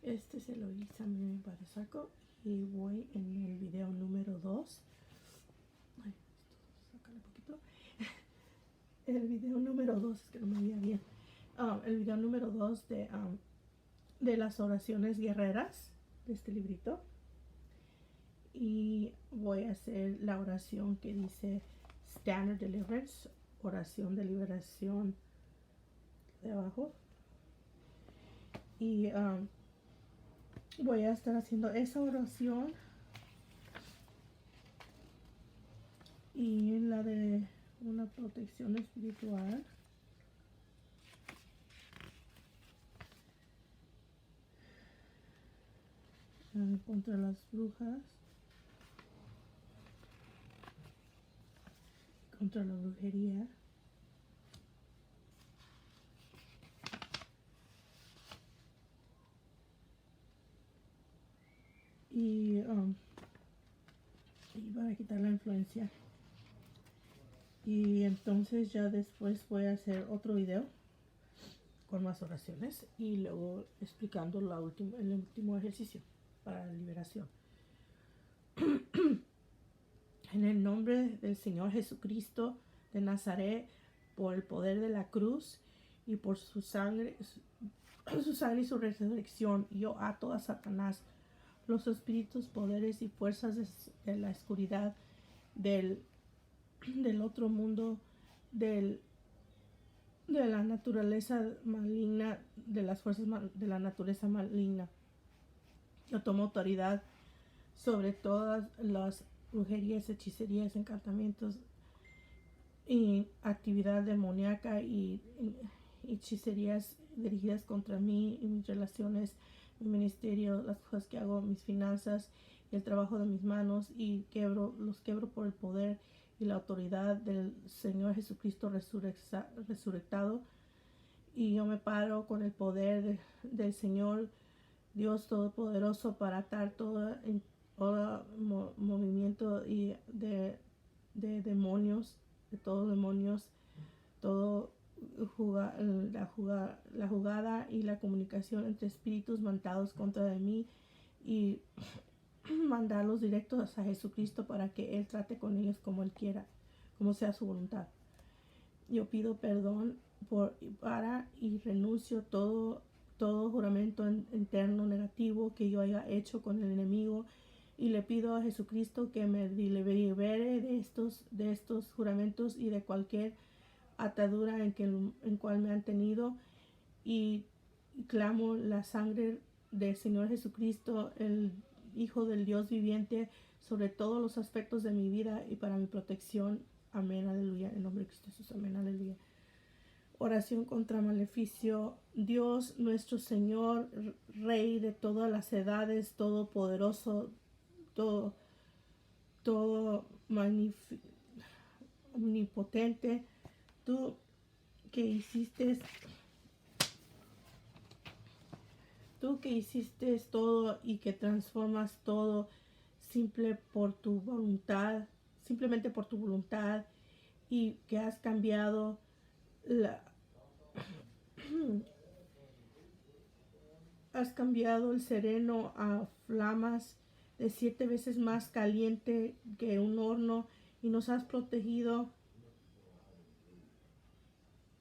Este se lo hice a mi padre saco y voy en el video número 2. Ay, sácale un poquito. El video número 2, es que no me veía bien. El video número 2 de las oraciones guerreras de este librito. Y voy a hacer la oración que dice Standard Deliverance, oración de liberación de abajo. Y voy a estar haciendo esa oración y la de una protección espiritual. Contra las brujas, contra la brujería, y para quitar la influencia. Y entonces ya después voy a hacer otro video con más oraciones y luego explicando el último ejercicio para la liberación. En el nombre del Señor Jesucristo de Nazaret, por el poder de la cruz y por su sangre y su resurrección, yo ato a Satanás, los espíritus, poderes y fuerzas de la oscuridad del otro mundo, de la naturaleza maligna, de las fuerzas de la naturaleza maligna. Yo tomo autoridad sobre todas las brujerías, hechicerías, encantamientos y actividad demoníaca y hechicerías dirigidas contra mí y mis relaciones, mi ministerio, las cosas que hago, mis finanzas y el trabajo de mis manos, y los quebro por el poder y la autoridad del Señor Jesucristo resucitado. Y yo me paro con el poder del Señor Dios Todopoderoso para atar todo movimiento y de demonios, de todos demonios, todo la jugada y la comunicación entre espíritus mandados contra de mí, y mandarlos directos a Jesucristo para que Él trate con ellos como Él quiera, como sea su voluntad. Yo pido perdón y renuncio todo juramento interno negativo que yo haya hecho con el enemigo, y le pido a Jesucristo que me libere de estos juramentos y de cualquier atadura en cual me han tenido, y clamo la sangre del Señor Jesucristo, el Hijo del Dios viviente, sobre todos los aspectos de mi vida y para mi protección. Amén, aleluya. En nombre de Cristo Jesús, amén, aleluya. Oración contra maleficio. Dios nuestro Señor, Rey de todas las edades, todopoderoso, todo omnipotente, tú que hiciste todo y que transformas todo simplemente por tu voluntad, y que has cambiado el sereno a flamas de 7 veces más caliente que un horno, y nos has protegido,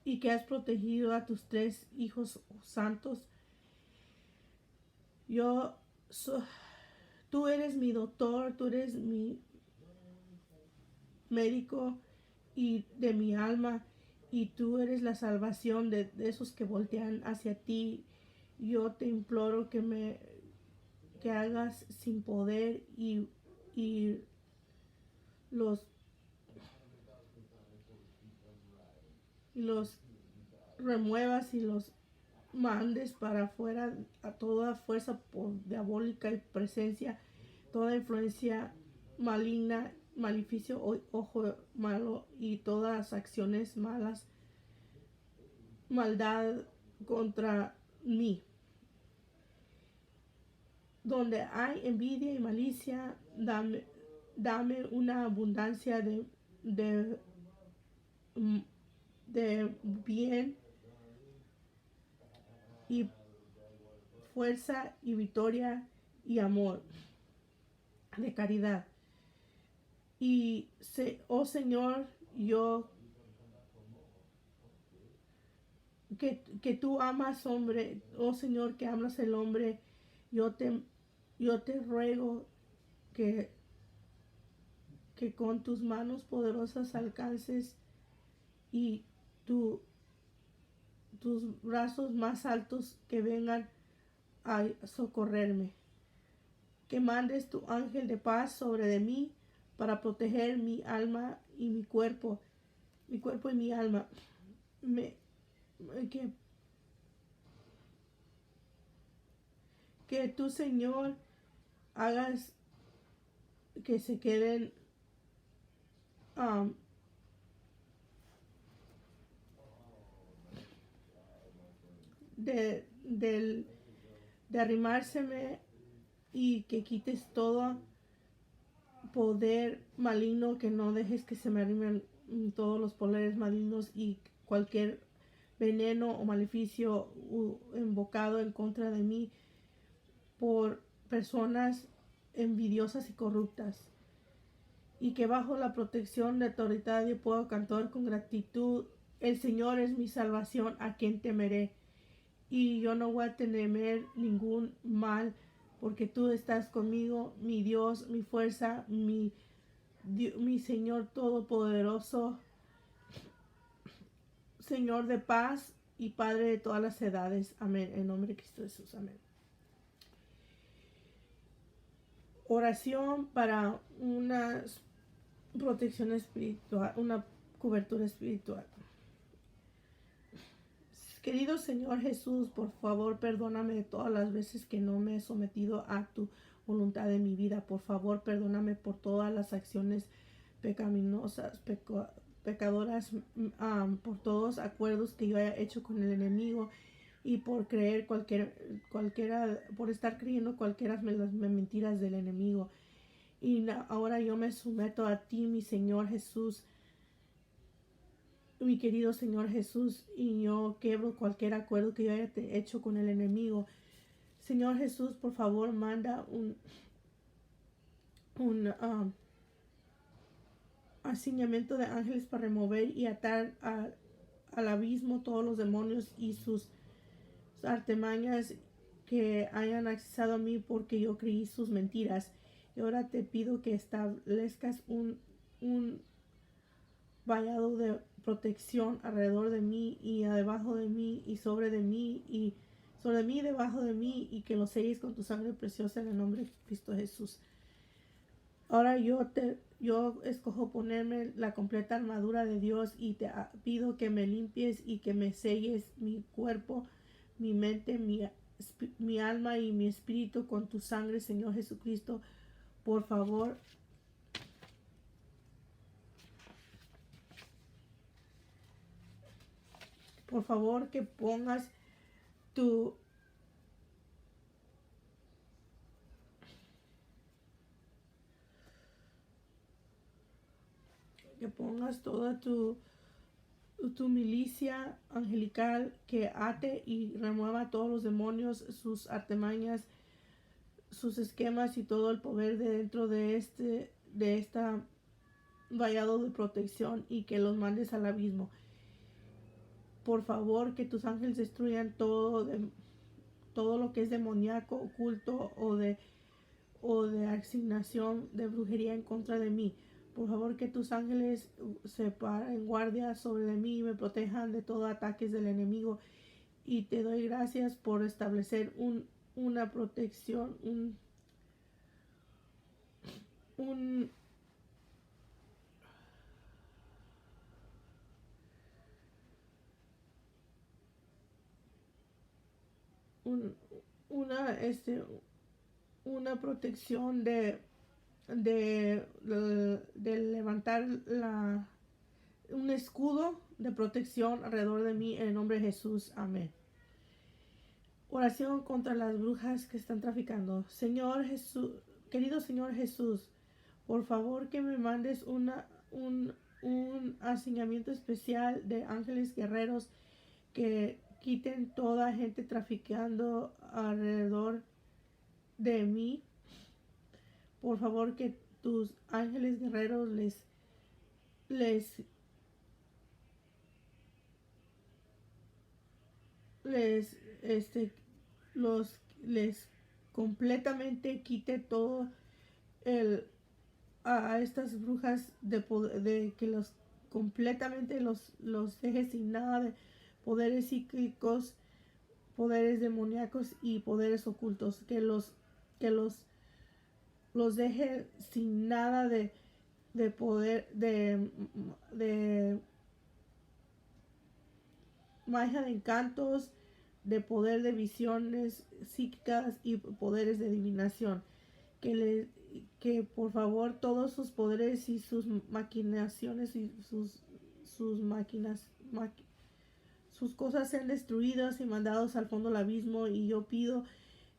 y que has protegido a tus 3 hijos santos. Tú eres mi doctor, tú eres mi médico y de mi alma, y tú eres la salvación de esos que voltean hacia ti. Yo te imploro que hagas sin poder y los remuevas y los mandes para afuera a toda fuerza diabólica y presencia, toda influencia maligna, maleficio, ojo malo y todas acciones malas, maldad contra mí. Donde hay envidia y malicia, dame una abundancia de bien y fuerza y victoria y amor, de caridad. Y, oh Señor, yo que tú amas hombre, oh Señor, que amas el hombre, yo te ruego que con tus manos poderosas alcances y tus brazos más altos que vengan a socorrerme. Que mandes tu ángel de paz sobre de mí para proteger mi alma y mi cuerpo y mi alma. Que tú, Señor, hagas que se queden de arrimárseme y que quites todo poder maligno, que no dejes que se me arrimen todos los poderes malignos y cualquier veneno o maleficio invocado en contra de mí por personas envidiosas y corruptas. Y que bajo la protección de autoridad yo puedo cantar con gratitud: el Señor es mi salvación, ¿a quien temeré? Y yo no voy a temer ningún mal, porque tú estás conmigo, mi Dios, mi fuerza, mi Señor todopoderoso, Señor de paz y Padre de todas las edades. Amén. En nombre de Cristo Jesús. Amén. Oración para una protección espiritual, una cobertura espiritual. Querido Señor Jesús, por favor, perdóname de todas las veces que no me he sometido a tu voluntad en mi vida. Por favor, perdóname por todas las acciones pecaminosas, pecadoras, por todos acuerdos que yo haya hecho con el enemigo y por creer por estar creyendo cualquiera de las mentiras del enemigo. Y ahora yo me someto a ti, mi Señor Jesús, mi querido Señor Jesús, y yo quebro cualquier acuerdo que yo haya hecho con el enemigo. Señor Jesús, por favor, manda un asignamiento de ángeles para remover y atar al abismo todos los demonios y sus artimañas que hayan accesado a mí porque yo creí sus mentiras. Y ahora te pido que establezcas un vallado de protección alrededor de mí y debajo de mí y sobre de mí y sobre mí y debajo de mí, y que lo selles con tu sangre preciosa en el nombre de Cristo Jesús. Ahora yo escojo ponerme la completa armadura de Dios y te pido que me limpies y que me selles mi cuerpo, mi mente, mi alma y mi espíritu con tu sangre, Señor Jesucristo. Por favor, que pongas tu toda tu milicia angelical que ate y remueva todos los demonios, sus artimañas, sus esquemas y todo el poder de dentro de esta vallado de protección, y que los mandes al abismo. Por favor, que tus ángeles destruyan todo lo que es demoníaco, oculto o de asignación de brujería en contra de mí. Por favor, que tus ángeles se paren en guardia sobre de mí y me protejan de todo ataques del enemigo. Y te doy gracias por establecer una protección, una protección de levantar un escudo de protección alrededor de mí en el nombre de Jesús. Amén. Oración contra las brujas que están traficando. Señor Jesús, querido Señor Jesús, por favor que me mandes un asignamiento especial de ángeles guerreros que quiten toda gente traficando alrededor de mí. Por favor, que tus ángeles guerreros les les los les completamente quite todo el a estas brujas de que los completamente los deje sin nada de poderes psíquicos, poderes demoníacos y poderes ocultos, que los deje sin nada de poder de magia de encantos, de poder de visiones psíquicas y poderes de adivinación. Que por favor todos sus poderes y sus maquinaciones y sus máquinas sus cosas sean destruidas y mandados al fondo del abismo. Y yo pido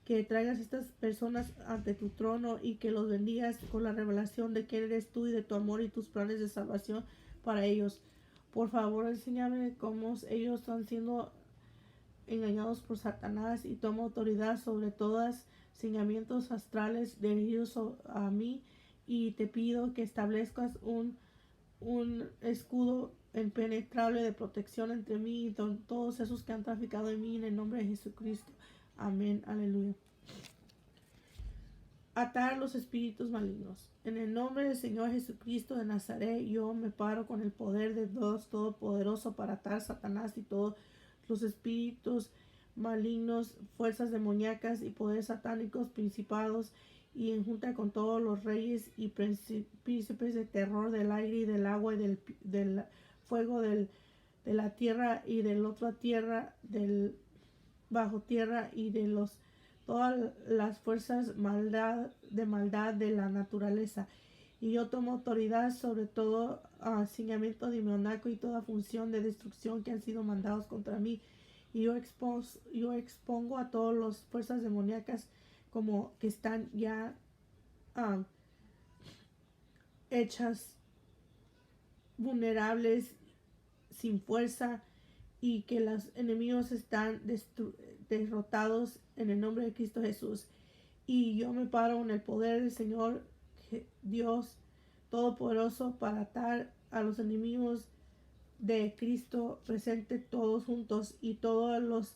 que traigas a estas personas ante tu trono y que los bendigas con la revelación de quién eres tú y de tu amor y tus planes de salvación para ellos. Por favor, enséñame cómo ellos están siendo engañados por Satanás, y tomo autoridad sobre todos señalamientos astrales dirigidos a mí, y te pido que establezcas un escudo impenetrable de protección entre mí y todos esos que han traficado en mí, en el nombre de Jesucristo. Amén, aleluya. Atar los espíritus malignos. En el nombre del Señor Jesucristo de Nazaret, yo me paro con el poder de Dios Todopoderoso para atar a Satanás y todos los espíritus malignos, fuerzas demoníacas y poderes satánicos, principados, y en junta con todos los reyes y príncipes de terror del aire y del agua y del fuego, de la tierra y de la otra tierra, del bajo tierra, y de todas las fuerzas de maldad de la naturaleza. Y yo tomo autoridad sobre todo señalamiento demoníaco y toda función de destrucción que han sido mandados contra mí. Y yo expongo a todas las fuerzas demoníacas como que están ya hechas vulnerables, sin fuerza, y que los enemigos están derrotados en el nombre de Cristo Jesús. Y yo me paro en el poder del Señor Dios Todopoderoso para atar a los enemigos de Cristo presente todos juntos, y todas las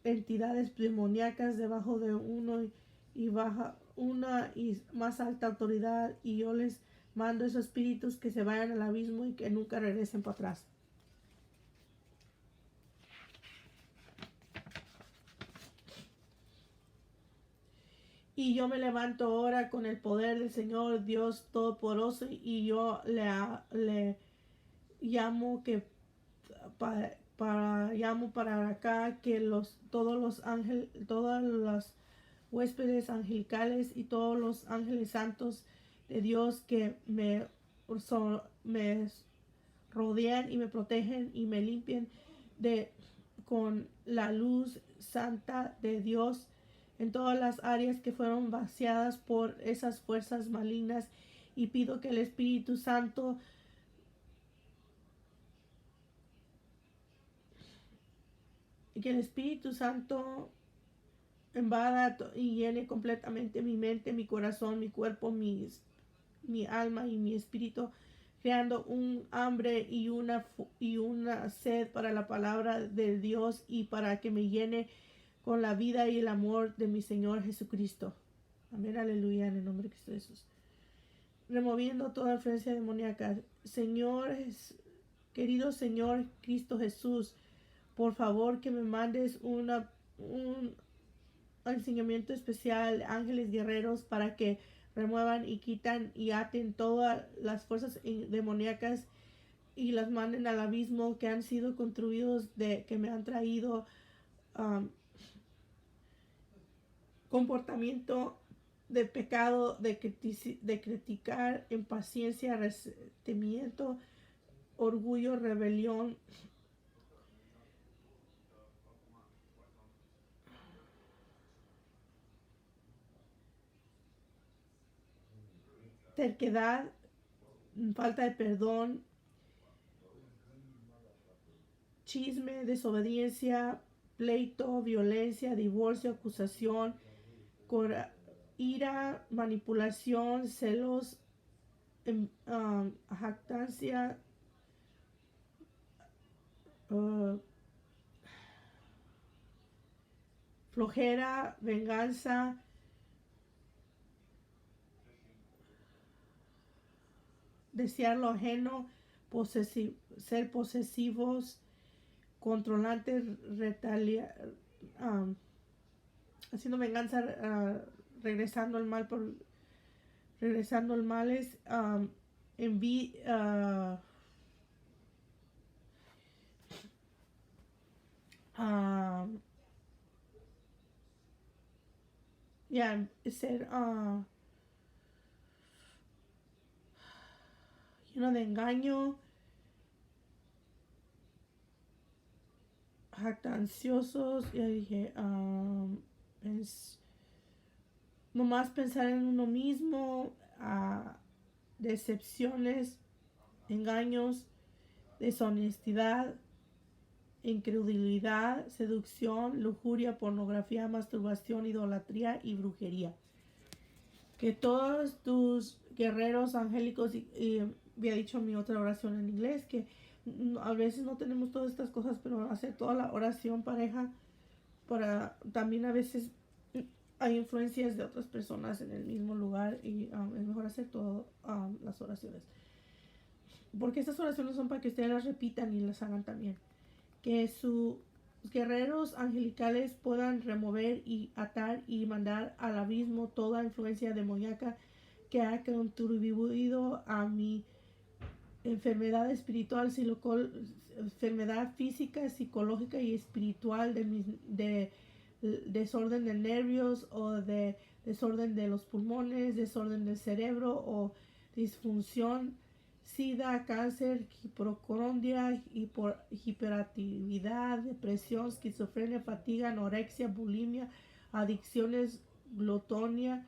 entidades demoníacas debajo de uno y baja una y más alta autoridad. Y yo les mando esos espíritus que se vayan al abismo y que nunca regresen para atrás. Y yo me levanto ahora con el poder del Señor Dios Todopoderoso, y yo le llamo llamo para acá que todos los ángeles, todas las huéspedes angelicales y todos los ángeles santos de Dios que me rodean y me protegen y me limpian con la luz santa de Dios en todas las áreas que fueron vaciadas por esas fuerzas malignas. Y pido que el Espíritu Santo invada y llene completamente mi mente, mi corazón, mi cuerpo, mi alma y mi espíritu, creando un hambre y una sed para la palabra de Dios, y para que me llene con la vida y el amor de mi Señor Jesucristo. Amén, aleluya, en el nombre de Cristo Jesús. Removiendo toda influencia demoníaca. Querido Señor Cristo Jesús, por favor que me mandes un enseñamiento especial, ángeles guerreros, para que remuevan y quitan y aten todas las fuerzas demoníacas y las manden al abismo, que han sido construidos que me han traído comportamiento de pecado, de criticar, impaciencia, resentimiento, orgullo, rebelión, terquedad, falta de perdón, chisme, desobediencia, pleito, violencia, divorcio, acusación, ira, manipulación, celos, jactancia, flojera, venganza, desear lo ajeno, ser posesivos, controlantes, haciendo venganza, regresando el mal por regresando el mal es ser lleno de engaño, jactanciosos, ya dije, nomás pensar en uno mismo, decepciones, engaños, deshonestidad, incredulidad, seducción, lujuria, pornografía, masturbación, idolatría y brujería. Que todos tus guerreros angélicos, y había dicho mi otra oración en inglés, que a veces no tenemos todas estas cosas, pero hacer toda la oración pareja, para también a veces hay influencias de otras personas en el mismo lugar y es mejor hacer todas las oraciones. Porque estas oraciones son para que ustedes las repitan y las hagan también. Que sus guerreros angelicales puedan remover y atar y mandar al abismo toda influencia demoníaca que ha contribuido a mi enfermedad espiritual, enfermedad física, psicológica y espiritual, de desorden de nervios o de desorden de los pulmones, desorden del cerebro o disfunción, sida, cáncer, hipocondria, hiperactividad, depresión, esquizofrenia, fatiga, anorexia, bulimia, adicciones, glutonia,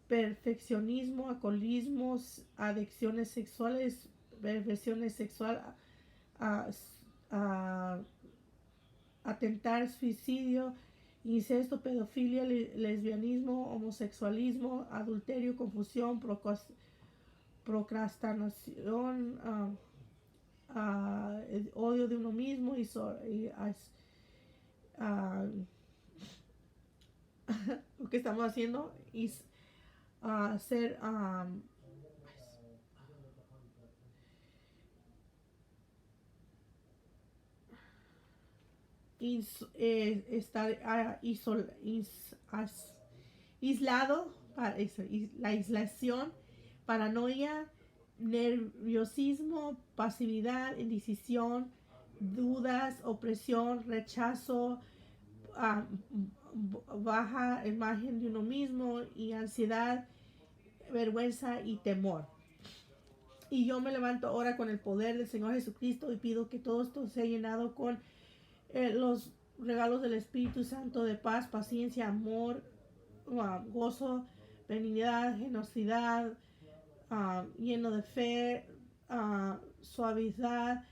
perfeccionismo, alcoholismo, adicciones sexuales, perversiones sexuales, atentar, suicidio, incesto, pedofilia, lesbianismo, homosexualismo, adulterio, confusión, procrastinación, odio de uno mismo y lo que estamos haciendo es hacer estar aislado, la aislación, paranoia, nerviosismo, pasividad, indecisión, dudas, opresión, rechazo, baja imagen de uno mismo y ansiedad, vergüenza y temor. Y yo me levanto ahora con el poder del Señor Jesucristo y pido que todo esto sea llenado con los regalos del Espíritu Santo de paz, paciencia, amor, gozo, benignidad, generosidad, lleno de fe, suavidad,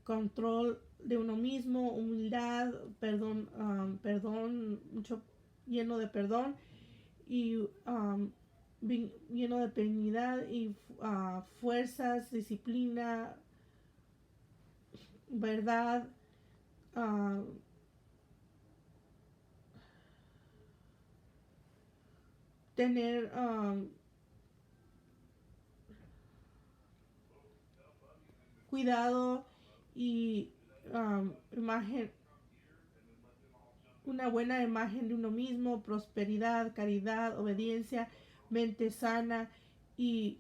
control de uno mismo, humildad, perdón, mucho lleno de perdón y lleno de benignidad y fuerzas, disciplina, verdad, tener cuidado y una buena imagen de uno mismo, prosperidad, caridad, obediencia, mente sana y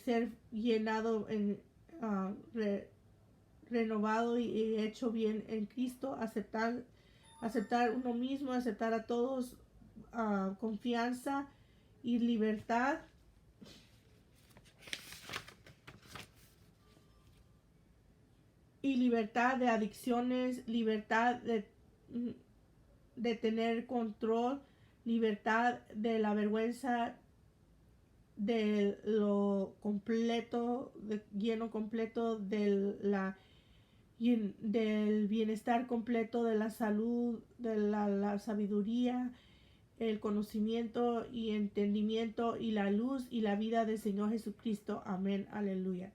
ser llenado renovado y hecho bien en Cristo, aceptar uno mismo, aceptar a todos, confianza y libertad. Y libertad de adicciones, libertad de tener control, libertad de la vergüenza, de lo completo, lleno completo de la y del bienestar completo, de la salud, de la sabiduría, el conocimiento y entendimiento y la luz y la vida del Señor Jesucristo. Amén, aleluya.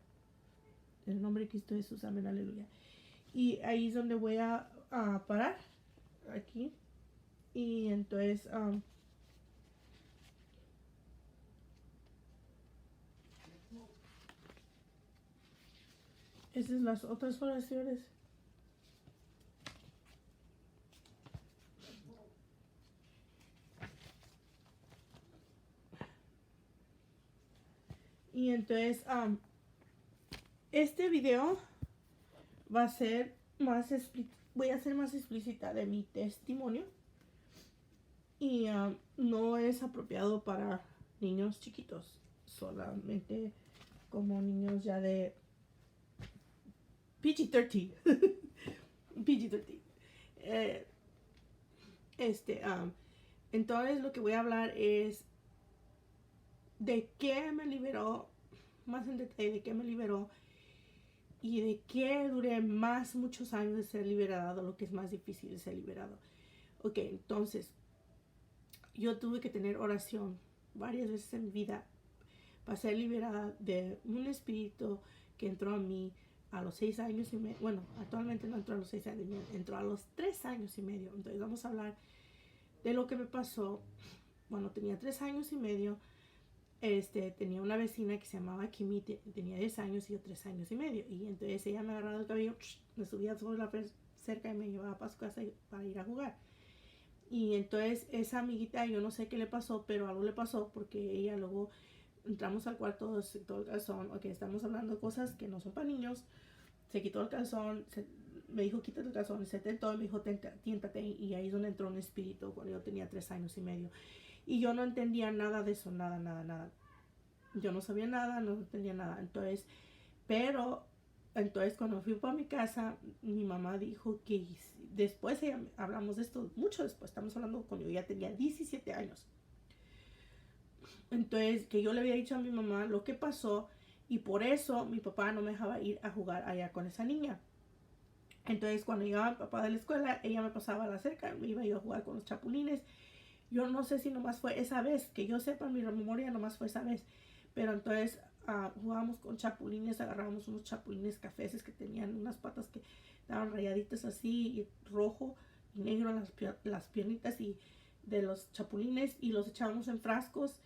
En el nombre de Cristo Jesús, amén, aleluya. Y ahí es donde voy a parar, aquí. Y entonces, esas son las otras oraciones. Y entonces, este video va a ser más voy a ser más explícita de mi testimonio. Y no es apropiado para niños chiquitos, solamente como niños ya de PG-13. PG-13. Entonces lo que voy a hablar es de qué me liberó, más en detalle de qué me liberó y de qué duré muchos años de ser liberado, lo que es más difícil de ser liberado. Ok, entonces yo tuve que tener oración varias veces en mi vida para ser liberada de un espíritu que entró a mí a los 6 años y medio. Bueno, actualmente no entró a los 6 años y medio, entró a los 3 años y medio. Entonces vamos a hablar de lo que me pasó cuando tenía 3 años y medio. Tenía una vecina que se llamaba Kimi, tenía 10 años y yo 3 años y medio. Y entonces ella me agarraba el cabello, me subía sobre la cerca y me llevaba para su casa para ir a jugar. Y entonces esa amiguita, yo no sé qué le pasó, pero algo le pasó porque ella luego entramos al cuarto, se quitó el calzón. Ok, estamos hablando de cosas que no son para niños. Se quitó el calzón, me dijo quítate el calzón, se tentó y me dijo tiéntate. Y ahí es donde entró un espíritu cuando yo tenía 3 años y medio. Y yo no entendía nada de eso, nada. Yo no sabía nada, no entendía nada. Entonces cuando fui para mi casa, mi mamá dijo que después, hablamos de esto mucho después, estamos hablando cuando yo ya tenía 17 años. Entonces, que yo le había dicho a mi mamá lo que pasó y por eso mi papá no me dejaba ir a jugar allá con esa niña. Entonces, cuando llegaba mi papá de la escuela, ella me pasaba a la cerca, me iba yo a jugar con los chapulines. Yo no sé si nomás fue esa vez, que yo sepa, mi memoria nomás fue esa vez. Pero entonces jugábamos con chapulines, agarrábamos unos chapulines cafeses que tenían unas patas que estaban rayaditas así, y rojo y negro en las piernitas y de los chapulines, y los echábamos en frascos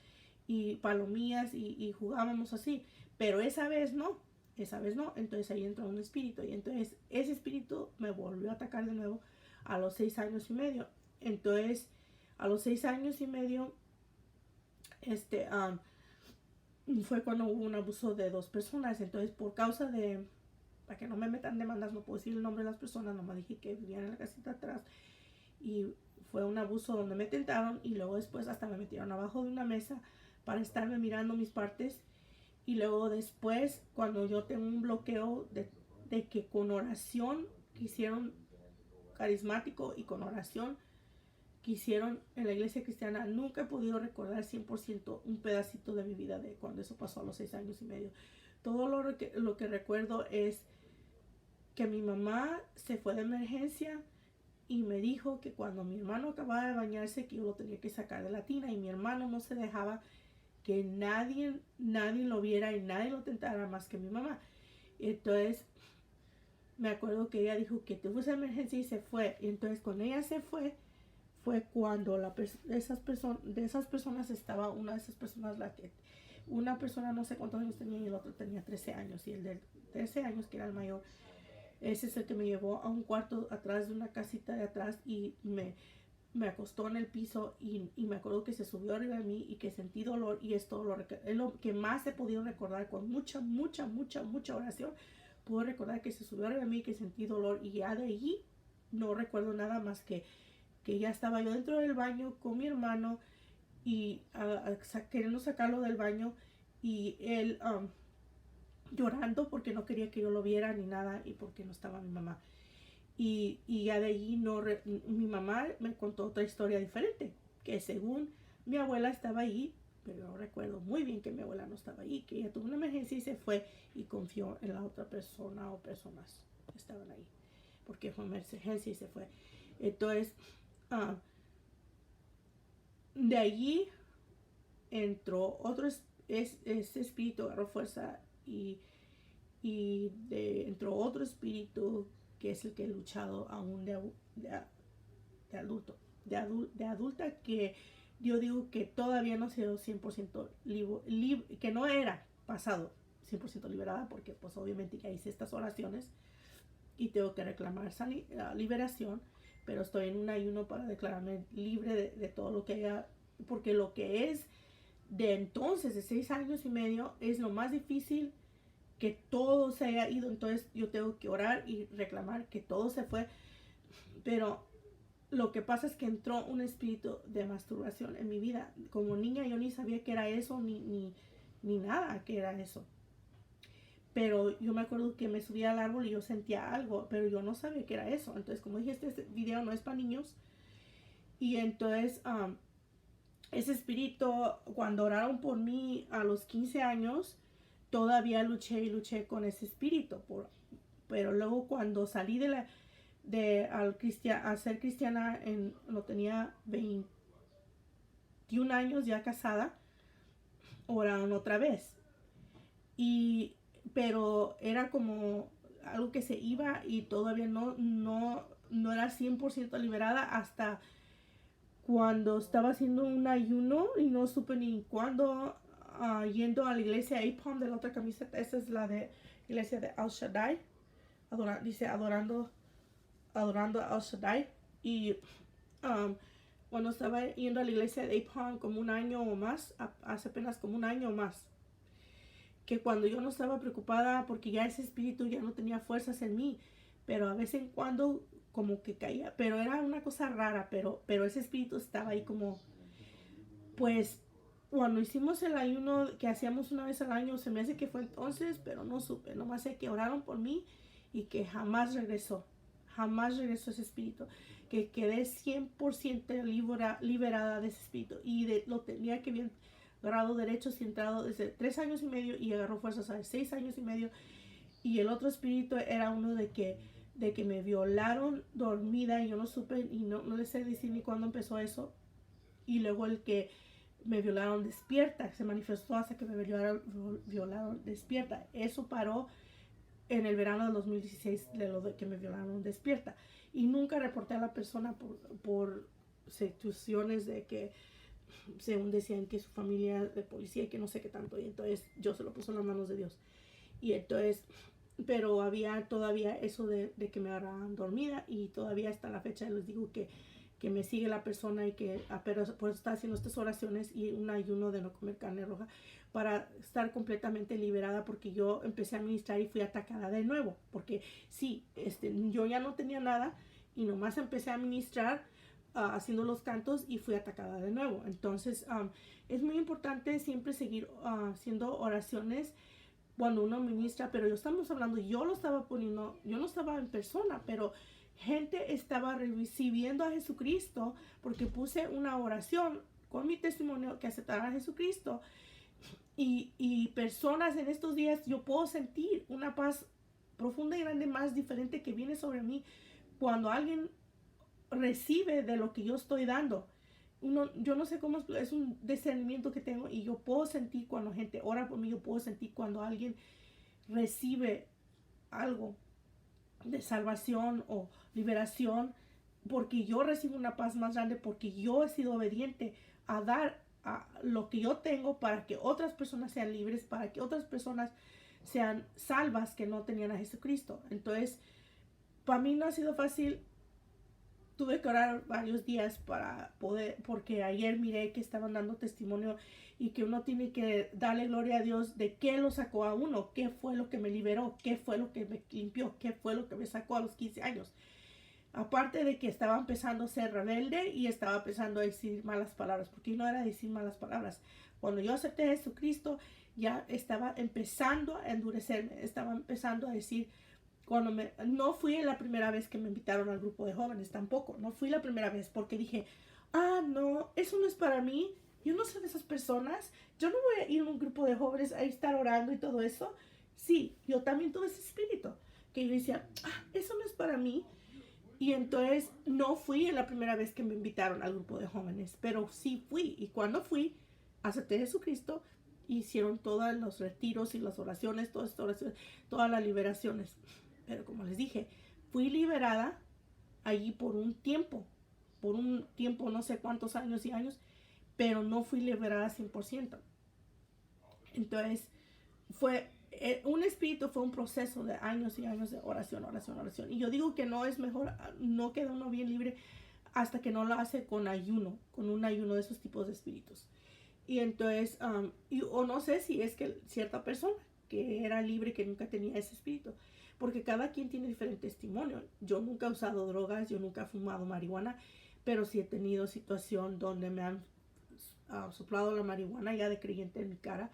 y palomillas y jugábamos así. Pero esa vez no. Entonces ahí entró un espíritu y entonces ese espíritu me volvió a atacar de nuevo a los 6 años y medio. Entonces a los 6 años y medio fue cuando hubo un abuso de 2 personas. Entonces, por causa de, para que no me metan demandas, no puedo decir el nombre de las personas, nomás dije que vivían en la casita atrás. Y fue un abuso donde me tentaron y luego después hasta me metieron abajo de una mesa para estarme mirando mis partes. Y luego después, cuando yo tengo un bloqueo de que con oración que hicieron carismático y con oración que hicieron en la iglesia cristiana, nunca he podido recordar 100% un pedacito de mi vida de cuando eso pasó a los 6 años y medio. Todo lo que recuerdo es que mi mamá se fue de emergencia y me dijo que cuando mi hermano acababa de bañarse que yo lo tenía que sacar de la tina, y mi hermano no se dejaba que nadie lo viera y nadie lo tentara más que mi mamá. Entonces me acuerdo que ella dijo que tuvo esa emergencia y se fue. Y entonces cuando ella se fue cuando de esas personas estaba una de esas personas, una persona no sé cuántos años tenía y el otro tenía 13 años, y el de 13 años, que era el mayor, ese es el que me llevó a un cuarto atrás de una casita de atrás y me acostó en el piso y me acuerdo que se subió arriba de mí y que sentí dolor, y es lo que más he podido recordar con mucha oración. Puedo recordar que se subió arriba de mí, que sentí dolor, y ya de allí no recuerdo nada más que ya estaba yo dentro del baño con mi hermano y queriendo sacarlo del baño, y él llorando porque no quería que yo lo viera ni nada, y porque no estaba mi mamá. Y ya de allí mi mamá me contó otra historia diferente, que según mi abuela estaba ahí, pero no recuerdo muy bien que mi abuela no estaba ahí, que ella tuvo una emergencia y se fue y confió en la otra persona o personas. estaban ahí, porque fue emergencia y se fue. Entonces, de allí entró otro, este espíritu agarró fuerza entró otro espíritu que es el que he luchado aún de adulto, de adulta, que yo digo que todavía no he sido 100% que no era pasado 100% liberada, porque pues obviamente ya hice estas oraciones y tengo que reclamar esa liberación, pero estoy en un ayuno para declararme libre de todo lo que haya, porque lo que es de entonces, de 6 años y medio, es lo más difícil, que todo se haya ido. Entonces yo tengo que orar y reclamar que todo se fue, pero lo que pasa es que entró un espíritu de masturbación en mi vida. Como niña yo ni sabía que era eso, ni nada que era eso. Pero yo me acuerdo que me subía al árbol y yo sentía algo, pero yo no sabía que era eso. Entonces, como dije, este video no es para niños. Y entonces, ese espíritu, cuando oraron por mí a los 15 años, todavía luché con ese espíritu. Pero luego cuando salí a ser cristiana, lo tenía 21 años ya casada, oraron otra vez. Pero era como algo que se iba y todavía no era 100% liberada hasta cuando estaba haciendo un ayuno y no supe ni cuándo, yendo a la iglesia APOM de la otra camiseta. Esta es la de iglesia de El Shaddai. Dice adorando a El Shaddai. Y cuando estaba yendo a la iglesia de APOM como un año o más, hace apenas como un año o más, que cuando yo no estaba preocupada porque ya ese espíritu ya no tenía fuerzas en mí, pero a vez en cuando como que caía, pero era una cosa rara, pero ese espíritu estaba ahí como, pues cuando hicimos el ayuno que hacíamos una vez al año, se me hace que fue entonces, pero no supe, nomás sé que oraron por mí y que jamás regresó ese espíritu, que quedé 100% liberada de ese espíritu y lo tenía que bien grado derecho centrado desde 3 años y medio y agarró fuerzas a 6 años y medio. Y el otro espíritu era uno de que me violaron dormida y yo no supe y no les sé decir ni cuándo empezó eso. Y luego el que me violaron despierta, se manifestó hasta que me violaron despierta. Eso paró en el verano del 2016 de lo de que me violaron despierta. Y nunca reporté a la persona por situaciones de que según decían que su familia de policía y que no sé qué tanto, y entonces yo se lo puse en las manos de Dios. Y entonces, pero había todavía eso de que me agarraban dormida, y todavía hasta la fecha les digo que me sigue la persona y que pero por eso está haciendo estas oraciones y un ayuno de no comer carne roja para estar completamente liberada, porque yo empecé a ministrar y fui atacada de nuevo, porque sí, yo ya no tenía nada y nomás empecé a ministrar haciendo los cantos y fui atacada de nuevo. Entonces es muy importante siempre seguir haciendo oraciones cuando uno ministra, pero estamos hablando, yo lo estaba poniendo, yo no estaba en persona, pero gente estaba recibiendo a Jesucristo porque puse una oración con mi testimonio que aceptara a Jesucristo, y personas en estos días yo puedo sentir una paz profunda y grande, más diferente, que viene sobre mí cuando alguien recibe de lo que yo estoy dando. Yo no sé cómo, es un discernimiento que tengo, y yo puedo sentir cuando gente ora por mí, yo puedo sentir cuando alguien recibe algo de salvación o liberación, porque yo recibo una paz más grande, porque yo he sido obediente a dar a lo que yo tengo para que otras personas sean libres, para que otras personas sean salvas que no tenían a Jesucristo. Entonces, para mí no ha sido fácil. Tuve que orar varios días para poder, porque ayer miré que estaban dando testimonio y que uno tiene que darle gloria a Dios de qué lo sacó a uno, qué fue lo que me liberó, qué fue lo que me limpió, qué fue lo que me sacó a los 15 años. Aparte de que estaba empezando a ser rebelde y estaba empezando a decir malas palabras, porque no era decir malas palabras. Cuando yo acepté a Jesucristo, ya estaba empezando a endurecerme, estaba empezando a decir, no fui la primera vez que me invitaron al grupo de jóvenes, tampoco, no fui la primera vez, porque dije, no, eso no es para mí, yo no soy de esas personas, yo no voy a ir a un grupo de jóvenes a estar orando y todo eso. Sí, yo también tuve ese espíritu, que yo decía, eso no es para mí. Y entonces no fui en la primera vez que me invitaron al grupo de jóvenes, pero sí fui. Y cuando fui, acepté a Jesucristo, hicieron todos los retiros y las oraciones, todas las liberaciones. Pero como les dije, fui liberada allí por un tiempo, no sé cuántos años y años, pero no fui liberada 100%. Entonces, un espíritu fue un proceso de años y años de oración. Y yo digo que no es mejor, no queda uno bien libre hasta que no lo hace con un ayuno de esos tipos de espíritus. Y entonces, o no sé si es que cierta persona que era libre, que nunca tenía ese espíritu, porque cada quien tiene diferente testimonio. Yo nunca he usado drogas, yo nunca he fumado marihuana, pero sí he tenido situación donde me han soplado la marihuana ya de creyente en mi cara.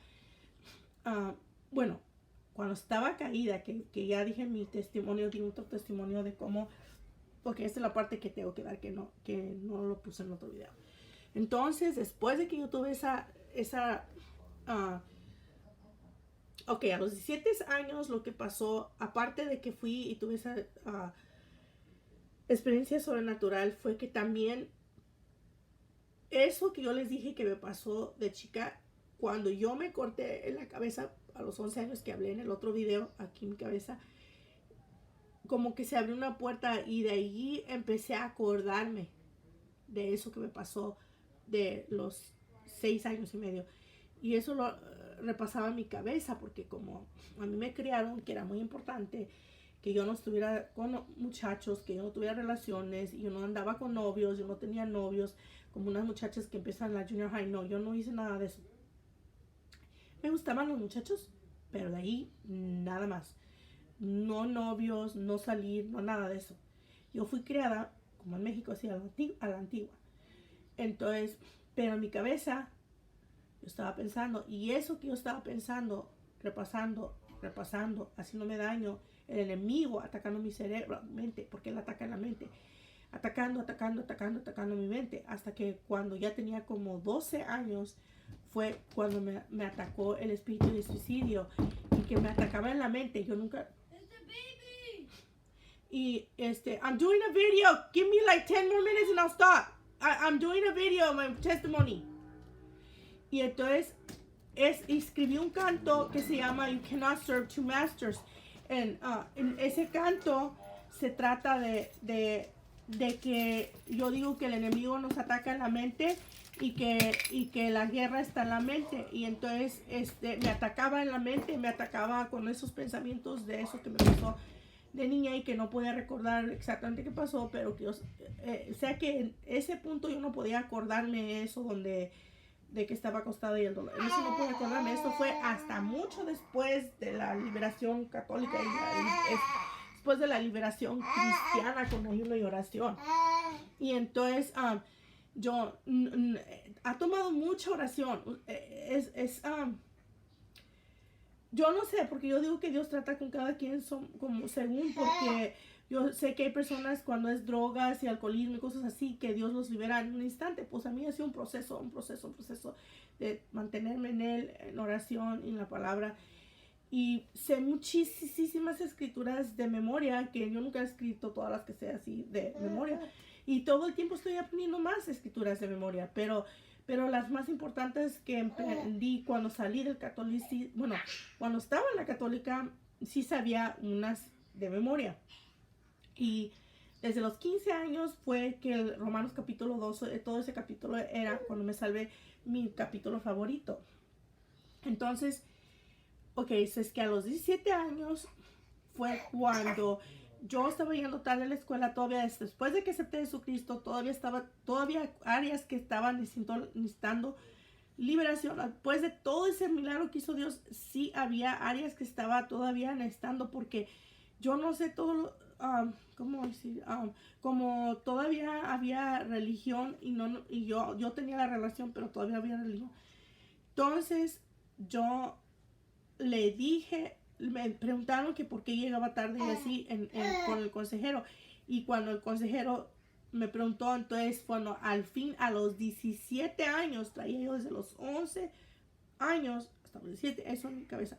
Bueno, cuando estaba caída, que ya dije mi testimonio, di otro testimonio de cómo, porque esta es la parte que tengo que dar, que no lo puse en otro video. Entonces, después de que yo tuve a los 17 años lo que pasó, aparte de que fui y tuve esa experiencia sobrenatural, fue que también eso que yo les dije que me pasó de chica, cuando yo me corté en la cabeza a los 11 años que hablé en el otro video, aquí en mi cabeza, como que se abrió una puerta y de ahí empecé a acordarme de eso que me pasó de los 6 años y medio. Y eso lo repasaba en mi cabeza, porque como a mí me criaron que era muy importante que yo no estuviera con muchachos, que yo no tuviera relaciones, y yo no andaba con novios, yo no tenía novios, como unas muchachas que empiezan la junior high. No, yo no hice nada de eso. Me gustaban los muchachos, pero de ahí nada más. No novios, no salir, no nada de eso. Yo fui criada, como en México, así a la antigua. Entonces, pero en mi cabeza yo estaba pensando, y eso que yo estaba pensando, repasando, haciéndome daño, el enemigo atacando mi cerebro, mente, porque él ataca en la mente, atacando mi mente, hasta que cuando ya tenía como 12 años, fue cuando me atacó el espíritu de suicidio, y que me atacaba en la mente. Yo nunca... Y I'm doing a video, give me like 10 more minutes and I'll stop. I'm doing a video, my testimony. Y entonces escribí un canto que se llama You Cannot Serve Two Masters. En ese canto se trata de que yo digo que el enemigo nos ataca en la mente, y que la guerra está en la mente. Y entonces me atacaba en la mente, me atacaba con esos pensamientos de eso que me pasó de niña, y que no podía recordar exactamente qué pasó, pero que yo sé que en ese punto yo no podía acordarme eso de que estaba acostada y el dolor. Eso no pude acordarme. Esto fue hasta mucho después de la liberación católica y después de la liberación cristiana con ayuno y oración. Y entonces yo ha tomado mucha oración. Yo no sé, porque yo digo que Dios trata con cada quien como según, porque yo sé que hay personas cuando es drogas y alcoholismo y cosas así, que Dios los libera en un instante. Pues a mí ha sido un proceso de mantenerme en Él, en oración y en la palabra. Y sé muchísimas escrituras de memoria, que yo nunca he escrito todas las que sé así de memoria. Y todo el tiempo estoy aprendiendo más escrituras de memoria, pero las más importantes que aprendí cuando salí del catolicismo, bueno, cuando estaba en la católica, sí sabía unas de memoria. Y desde los 15 años fue que el Romanos capítulo 12, todo ese capítulo era, cuando me salvé, mi capítulo favorito. Entonces, es que a los 17 años fue cuando yo estaba yendo tarde a la escuela, todavía después de que acepté a Jesucristo, todavía áreas que estaban necesitando liberación. Después de todo ese milagro que hizo Dios, sí había áreas que estaba todavía necesitando, porque yo no sé todo, ¿cómo decir? Como todavía había religión y yo tenía la relación, pero todavía había religión. Entonces yo le dije, me preguntaron que por qué llegaba tarde y así con el consejero. Y cuando el consejero me preguntó, entonces cuando al fin a los 17 años, traía yo desde los 11 años hasta los 17, eso en mi cabeza,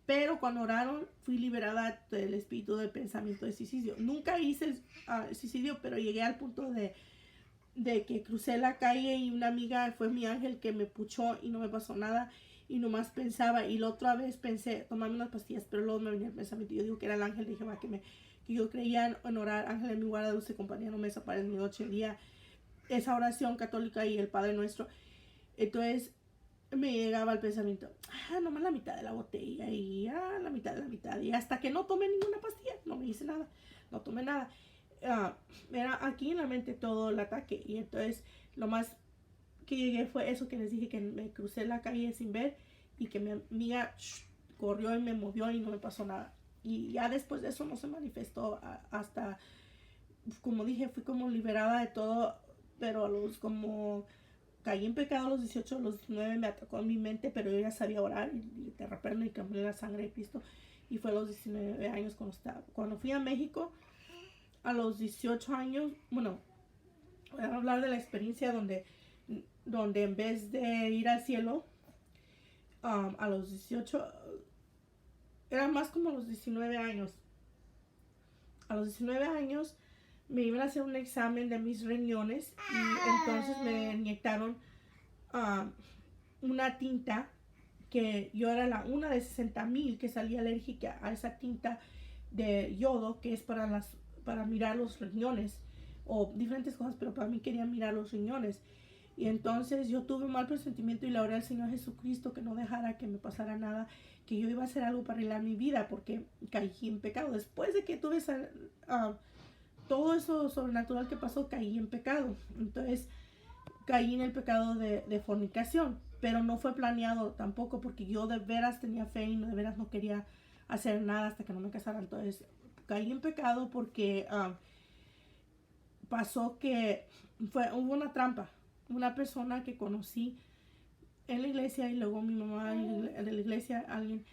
Pero cuando oraron, fui liberada del espíritu del pensamiento de suicidio. Nunca hice el suicidio, pero llegué al punto de que crucé la calle y una amiga fue mi ángel que me puchó y no me pasó nada. Y nomás pensaba, y la otra vez pensé tomarme unas pastillas, pero luego me venía el pensamiento. Yo digo que era el ángel de Jehová que yo creía en orar, ángel en mi guarda, dulce compañía, no me desaparezca mi noche y día. Esa oración católica y el Padre Nuestro. Entonces me llegaba el pensamiento, nomás la mitad de la botella y la mitad de la mitad. Y hasta que no tomé ninguna pastilla, no me hice nada, no tomé nada. Era aquí en la mente todo el ataque. Y entonces lo más que llegué fue eso que les dije, que me crucé la calle sin ver y que mi amiga corrió y me movió y no me pasó nada. Y ya después de eso no se manifestó hasta, como dije, fui como liberada de todo, pero a los como caí en pecado a los 18, a los 19 me atacó en mi mente, pero yo ya sabía orar y te reprendo y cambié la sangre de Cristo. Y fue a los 19 años cuando fui a México, a los 18 años, bueno, voy a hablar de la experiencia donde en vez de ir al cielo, a los 18, era más como a los 19 años. A los 19 años me iban a hacer un examen de mis riñones y entonces me inyectaron una tinta que yo era una de 60,000 que salía alérgica a esa tinta de yodo que es para mirar los riñones o diferentes cosas, pero para mí quería mirar los riñones. Y entonces yo tuve un mal presentimiento y le oré al Señor Jesucristo que no dejara que me pasara nada, que yo iba a hacer algo para arreglar mi vida porque caí en pecado. Después de que tuve todo eso sobrenatural que pasó, caí en pecado. Entonces caí en el pecado de fornicación, pero no fue planeado tampoco porque yo de veras tenía fe y de veras no quería hacer nada hasta que no me casara. Entonces caí en pecado porque pasó que hubo una trampa. Una persona que conocí en la iglesia y luego mi mamá de la iglesia, alguien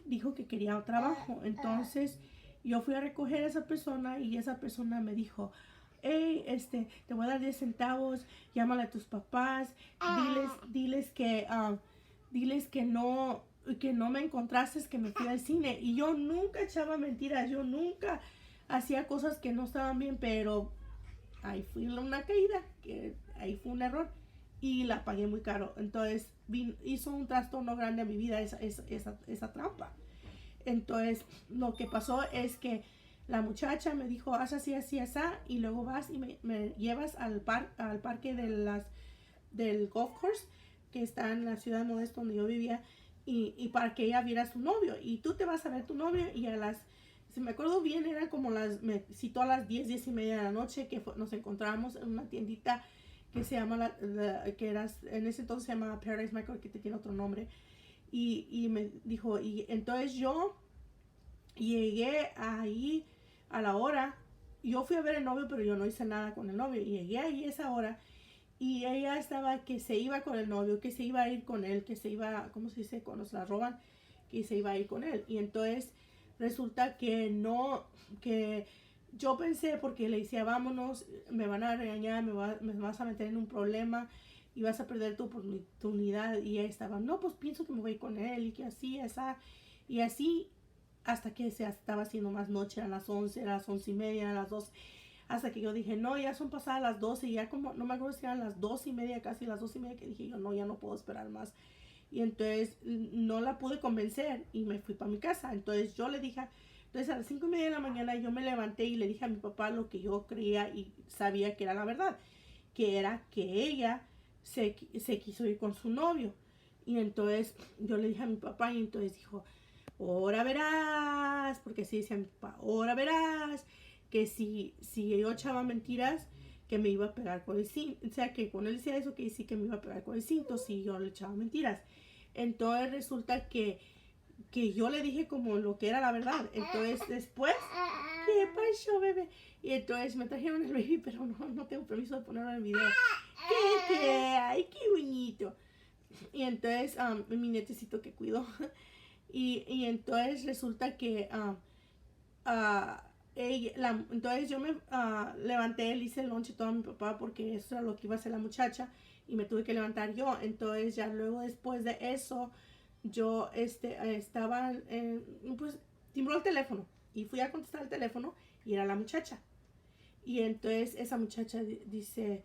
dijo que quería trabajo. Entonces yo fui a recoger a esa persona y esa persona me dijo, hey, te voy a dar 10 centavos, llámale a tus papás, diles que no me encontraste, que me fui al cine. Y yo nunca echaba mentiras, yo nunca hacía cosas que no estaban bien, pero ahí fui una caída, que ahí fue un error y la pagué muy caro. Entonces hizo un trastorno grande a mi vida esa trampa. Entonces lo que pasó es que la muchacha me dijo, haz así, así, así, y luego vas y me llevas al parque del golf course que está en la ciudad de Modesto donde yo vivía y para que ella viera a su novio y tú te vas a ver tu novio y si me acuerdo bien, era como me citó a las 10, 10 y media de la noche que nos encontrábamos en una tiendita que se llama, que era, en ese entonces se llamaba Paradise Market, que tiene otro nombre. Y me dijo, y entonces yo llegué ahí a la hora. Yo fui a ver el novio, pero yo no hice nada con el novio. Y llegué ahí a esa hora y ella estaba que se iba con el novio, que se iba a ir con él, que se iba, ¿cómo se dice? Cuando se la roban, que se iba a ir con él. Y entonces resulta que no, que yo pensé, porque le decía, vámonos, me van a regañar, me vas a meter en un problema y vas a perder tu oportunidad. Y ella estaba, no, pues pienso que me voy con él y que así, y así, hasta que se estaba haciendo más noche, a las 11, a las 11:30, a las 12, hasta que yo dije, no, ya son pasadas las 12, y ya como, no me acuerdo si eran las 12:30, casi las 12:30, que dije yo, no, ya no puedo esperar más. Y entonces no la pude convencer y me fui para mi casa. Entonces yo le dije, entonces a las 5:30 de la mañana yo me levanté y le dije a mi papá lo que yo creía y sabía que era la verdad, que era que ella se quiso ir con su novio. Y entonces yo le dije a mi papá y entonces dijo, ahora verás, porque así decía mi papá, ahora verás que si yo echaba mentiras, que me iba a pegar con el cinto. O sea, que cuando él decía eso, que sí que me iba a pegar con el cinto si yo le echaba mentiras. Entonces resulta que yo le dije como lo que era la verdad. Entonces después, ¿qué pasó, bebé? Y entonces me trajeron el baby, pero no tengo permiso de ponerlo en el video. ¡Ay, qué bonito! Y entonces mi nietecito que cuido. Y entonces resulta que entonces yo me levanté, le hice el lonche todo a mi papá porque eso era lo que iba a hacer la muchacha y me tuve que levantar yo. Entonces ya luego después de eso yo estaba, pues timbró el teléfono y fui a contestar el teléfono y era la muchacha. Y entonces esa muchacha dice,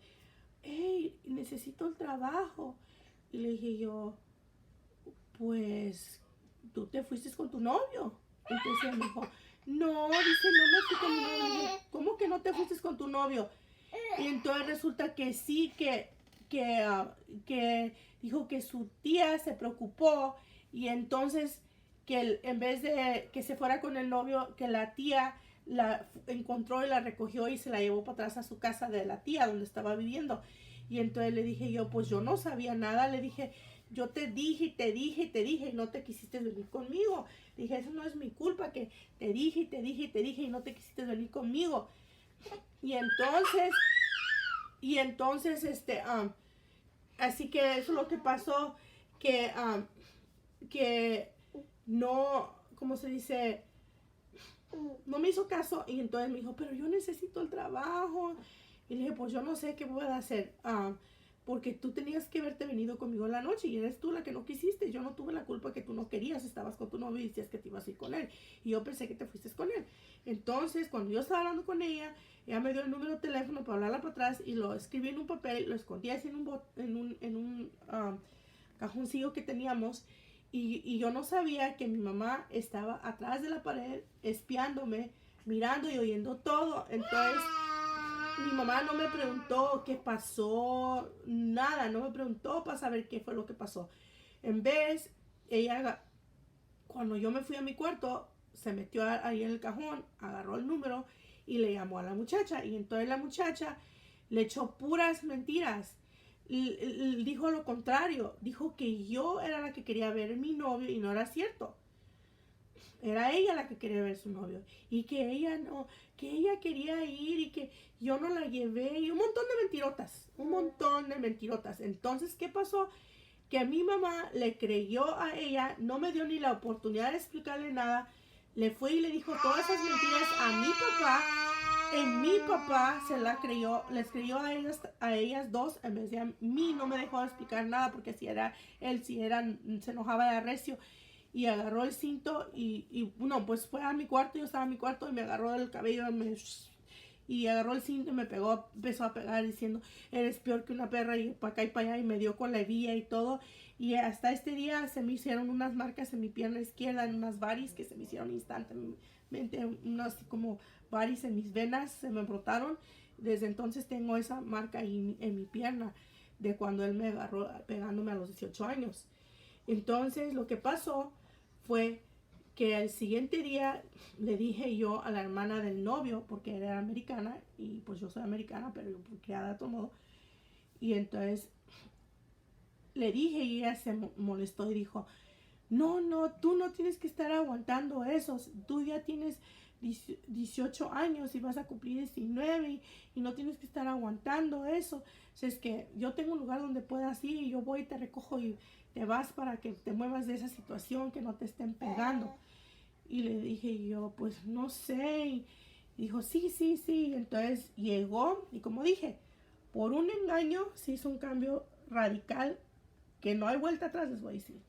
hey, necesito el trabajo. Y le dije yo, pues, tú te fuiste con tu novio. Entonces ella me dijo, no, dice, no me fui con mi novio. Y dije, ¿cómo que no te fuiste con tu novio? Y entonces resulta que sí, que dijo que su tía se preocupó y entonces que en vez de que se fuera con el novio, que la tía la encontró y la recogió y se la llevó para atrás a su casa de la tía donde estaba viviendo. Y entonces le dije yo, pues yo no sabía nada, le dije, yo te dije y te dije y te dije y no te quisiste venir conmigo. Dije, eso no es mi culpa, que te dije y te dije y te dije y no te quisiste venir conmigo. Y entonces, así que eso es lo que pasó, que no, ¿cómo se dice? No me hizo caso y entonces me dijo, pero yo necesito el trabajo. Y le dije, pues yo no sé qué voy a hacer, porque tú tenías que haberte venido conmigo en la noche y eres tú la que no quisiste. Yo no tuve la culpa que tú no querías, estabas con tu novio y decías que te ibas a ir con él. Y yo pensé que te fuiste con él. Entonces, cuando yo estaba hablando con ella me dio el número de teléfono para hablarla para atrás y lo escribí en un papel, lo escondí así en un cajoncillo que teníamos. Y yo no sabía que mi mamá estaba atrás de la pared espiándome, mirando y oyendo todo. Entonces mi mamá no me preguntó qué pasó, nada, no me preguntó para saber qué fue lo que pasó. En vez, ella, cuando yo me fui a mi cuarto, se metió ahí en el cajón, agarró el número y le llamó a la muchacha. Y entonces la muchacha le echó puras mentiras. Dijo lo contrario, dijo que yo era la que quería ver a mi novio y no era cierto. Era ella la que quería ver a su novio y que ella no, que ella quería ir y que yo no la llevé y un montón de mentirotas, un montón de mentirotas. Entonces, ¿qué pasó? Que a mi mamá le creyó a ella, no me dio ni la oportunidad de explicarle nada, le fue y le dijo todas esas mentiras a mi papá. Y mi papá se la creyó, les creyó a ellas dos, en vez de a mí, no me dejó explicar nada porque si era él, si era, se enojaba de recio y agarró el cinto y bueno, pues fue a mi cuarto, yo estaba en mi cuarto y me agarró del cabello y agarró el cinto y me pegó, empezó a pegar diciendo, eres peor que una perra y para acá y para allá y me dio con la hebilla y todo. Y hasta este día se me hicieron unas marcas en mi pierna izquierda, en unas varis que se me hicieron instantáneamente, unas como varis en mis venas, se me brotaron. Desde entonces tengo esa marca ahí en mi pierna de cuando él me agarró pegándome a los 18 años. Entonces lo que pasó fue que al siguiente día le dije yo a la hermana del novio, porque ella era americana y pues yo soy americana, pero yo fui criada de otro modo. Y entonces le dije y ella se molestó y dijo, no, no, tú no tienes que estar aguantando eso, tú ya tienes 18 años y vas a cumplir 19 y no tienes que estar aguantando eso. O sea, es que yo tengo un lugar donde puedas ir y yo voy y te recojo y te vas para que te muevas de esa situación, que no te estén pegando. Y le dije yo, pues no sé. Y dijo, sí, sí, sí. Entonces llegó y como dije, por un engaño se hizo un cambio radical que no hay vuelta atrás, les voy a decir.